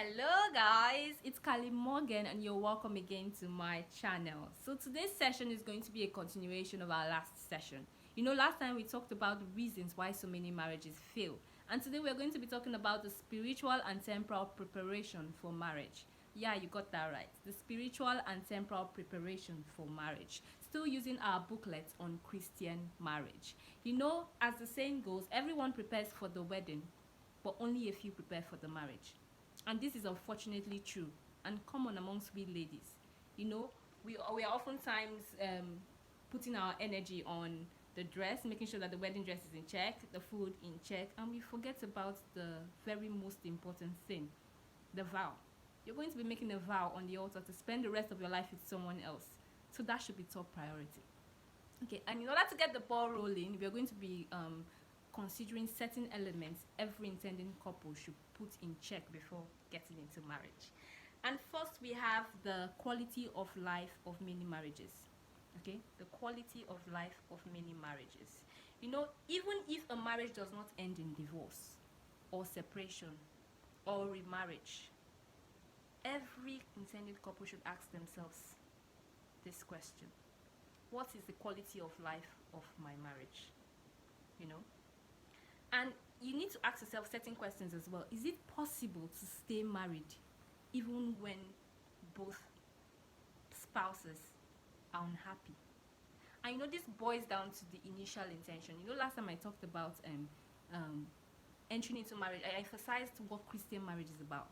Hello guys, it's Kali Morgan and you're welcome again to my channel. So today's session is going to be a continuation of our last session. Last time we talked about the reasons why so many marriages fail. And today we're going to be talking about the spiritual and temporal preparation for marriage. Yeah, you got that right. The spiritual and temporal preparation for marriage. Still using our booklet on Christian marriage. As the saying goes, everyone prepares for the wedding, but only a few prepare for the marriage. And this is unfortunately true and common amongst we ladies. We are oftentimes putting our energy on the dress, making sure that the wedding dress is in check, the food in check, and we forget about the very most important thing, the vow. You're going to be making a vow on the altar to spend the rest of your life with someone else. So that should be top priority. Okay, and in order to get the ball rolling, we are going to be considering certain elements every intending couple should put in check before getting into marriage. And first, we have the quality of life of many marriages. Okay, the quality of life of many marriages. Even if a marriage does not end in divorce or separation or remarriage, every intended couple should ask themselves this question: what is the quality of life of my marriage? And you need to ask yourself certain questions as well. Is it possible to stay married even when both spouses are unhappy? And this boils down to the initial intention. Last time I talked about entering into marriage, I emphasized what Christian marriage is about.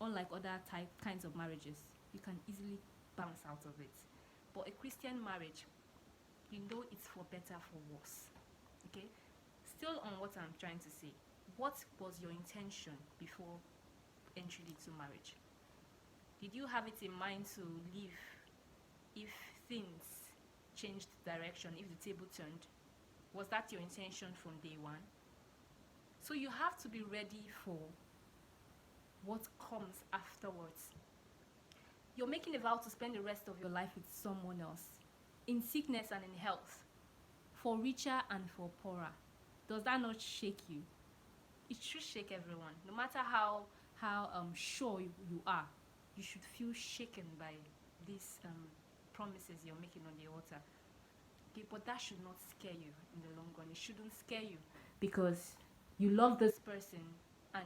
Unlike other kinds of marriages, you can easily bounce out of it. But a Christian marriage, it's for better, for worse. Okay? Still on what I'm trying to say, what was your intention before entering into marriage? Did you have it in mind to leave if things changed direction, if the table turned? Was that your intention from day one? So you have to be ready for what comes afterwards. You're making a vow to spend the rest of your life with someone else, in sickness and in health, for richer and for poorer. Does that not shake you? It should shake everyone. No matter how sure you are, you should feel shaken by these promises you're making on the altar. Okay, but that should not scare you in the long run. It shouldn't scare you because you love this person and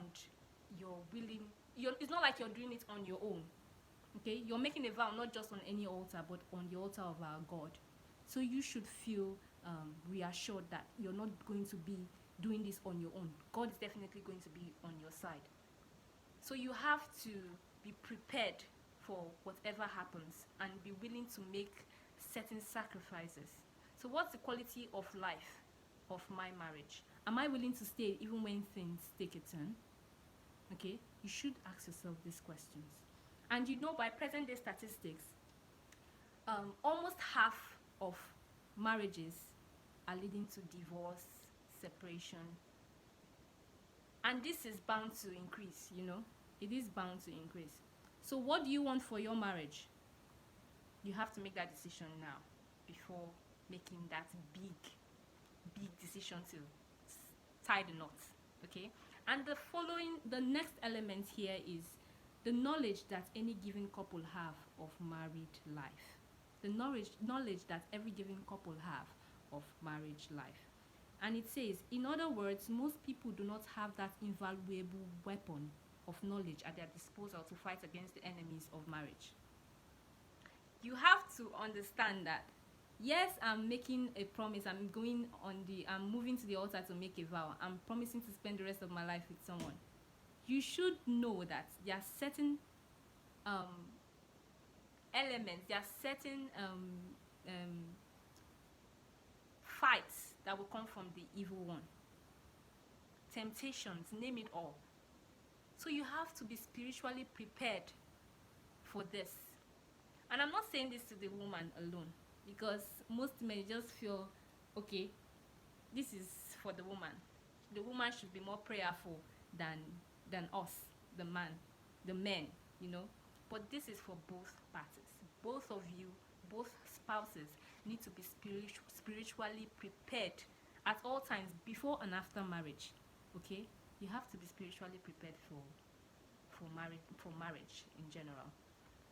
you're willing. It's not like you're doing it on your own. Okay, you're making a vow not just on any altar, but on the altar of our God. So you should feel reassured that you're not going to be doing this on your own. God is definitely going to be on your side. So you have to be prepared for whatever happens and be willing to make certain sacrifices. So what's the quality of life of my marriage? Am I willing to stay even when things take a turn? Okay, you should ask yourself these questions. And by present day statistics, almost half of marriages are leading to divorce, separation, and this is bound to increase. It is bound to increase. So what do you want for your marriage? You have to make that decision now before making that big decision to tie the knot. Okay, and the next element here is the knowledge that any given couple have of married life. The knowledge that every given couple have of marriage life. And it says, in other words, most people do not have that invaluable weapon of knowledge at their disposal to fight against the enemies of marriage. You have to understand that, yes, I'm making a promise. I'm moving to the altar to make a vow. I'm promising to spend the rest of my life with someone. You should know that there are certain elements, there are certain fights that will come from the evil one. Temptations, name it all. So you have to be spiritually prepared for this. And I'm not saying this to the woman alone, because most men just feel, okay, this is for the woman. The woman should be more prayerful than us, the men. But this is for both parties. Both of you, both spouses, need to be spiritually prepared at all times, before and after marriage. Okay, you have to be spiritually prepared for marriage in general.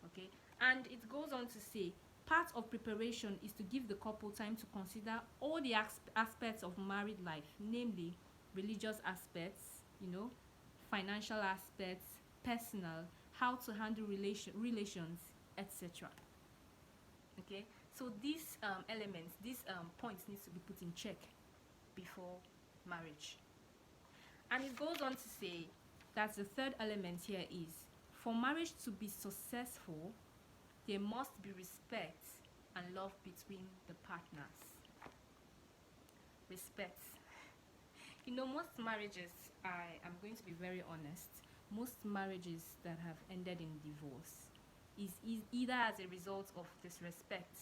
Okay, and it goes on to say part of preparation is to give the couple time to consider all the aspects of married life, namely religious aspects, financial aspects, personal, how to handle relations, etc. Okay, so these elements, these points needs to be put in check before marriage. And it goes on to say that the third element here is, for marriage to be successful, there must be respect and love between the partners. Respect. Most marriages, I am going to be very honest, most marriages that have ended in divorce is either as a result of disrespect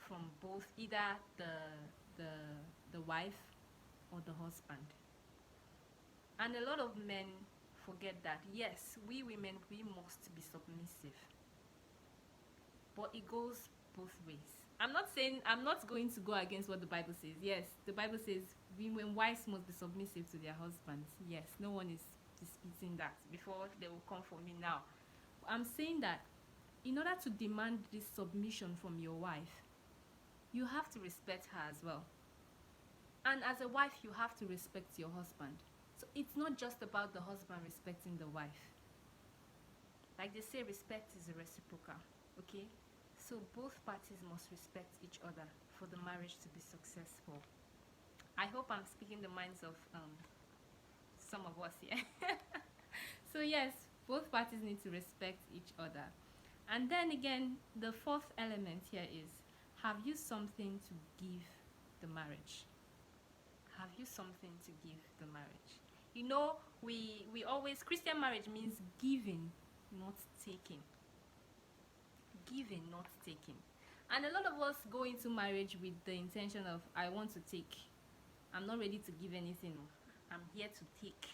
from both either the wife or the husband. And a lot of men forget that, yes, we women, we must be submissive. But it goes both ways. I'm not going to go against what the Bible says. Yes, the Bible says women, wives must be submissive to their husbands. Yes, no one is disputing that. Before they will come for me now. I'm saying that in order to demand this submission from your wife, you have to respect her as well. And as a wife, you have to respect your husband. So it's not just about the husband respecting the wife. Like they say, respect is a reciprocal. Okay? So both parties must respect each other for the marriage to be successful. I hope I'm speaking the minds of some of us here. So yes, both parties need to respect each other. And then again, the fourth element here is, have you something to give the marriage? Have you something to give the marriage? We always, Christian marriage means giving, not taking. Giving, not taking. And a lot of us go into marriage with the intention of, I want to take. I'm not ready to give anything. I'm here to take.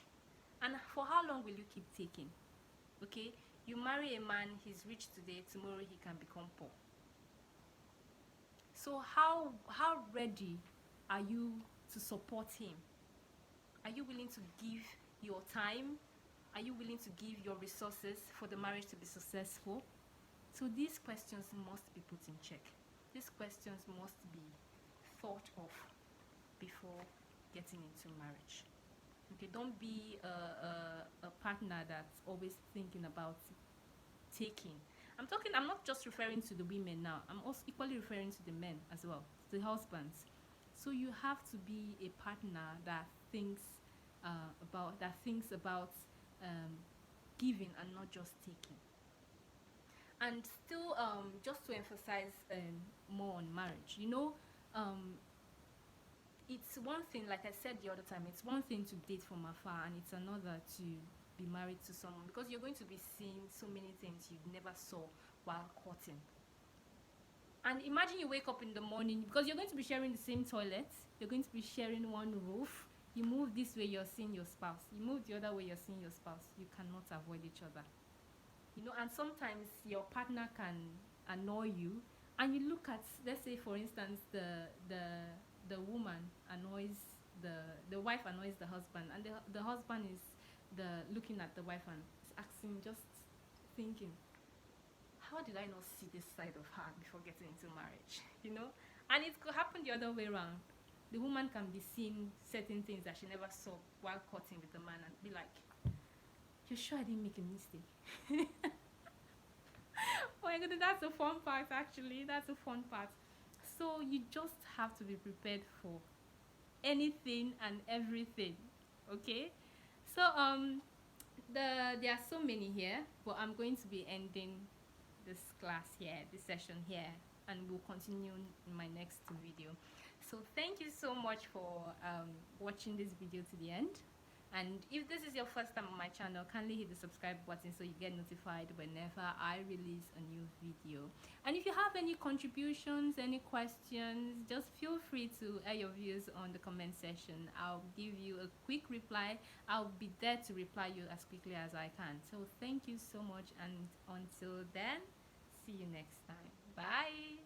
And for how long will you keep taking? Okay? You marry a man, he's rich today, tomorrow he can become poor. So how ready are you to support him? Are you willing to give your time? Are you willing to give your resources for the marriage to be successful? So these questions must be put in check. These questions must be thought of before getting into marriage. Okay, don't be a partner that's always thinking about taking. I'm not just referring to the women now. I'm also equally referring to the men as well, the husbands. So you have to be a partner that thinks about giving and not just taking. And still, just to emphasize more on marriage, it's one thing, like I said the other time, it's one thing to date from afar, and it's another to be married to someone, because you're going to be seeing so many things you never saw while courting. And imagine you wake up in the morning, because you're going to be sharing the same toilet, you're going to be sharing one roof. You move this way, you're seeing your spouse. You move the other way, you're seeing your spouse. You cannot avoid each other. And sometimes your partner can annoy you, and you look at, let's say for instance, the woman annoys the wife annoys the husband, and the husband is looking at the wife and is asking, just thinking, how did I not see this side of her before getting into marriage? And it could happen the other way around. The woman can be seeing certain things that she never saw while courting with the man, and be like, you sure I didn't make a mistake? Oh my goodness, that's the fun part, actually. That's the fun part. So you just have to be prepared for anything and everything. Okay? So there are so many here, but I'm going to be ending this class here, this session here, and we'll continue in my next video. So thank you so much for watching this video to the end. And if this is your first time on my channel, kindly hit the subscribe button so you get notified whenever I release a new video. And if you have any contributions, any questions, just feel free to air your views on the comment section. I'll give you a quick reply. I'll be there to reply you as quickly as I can. So thank you so much, and until then, see you next time. Bye.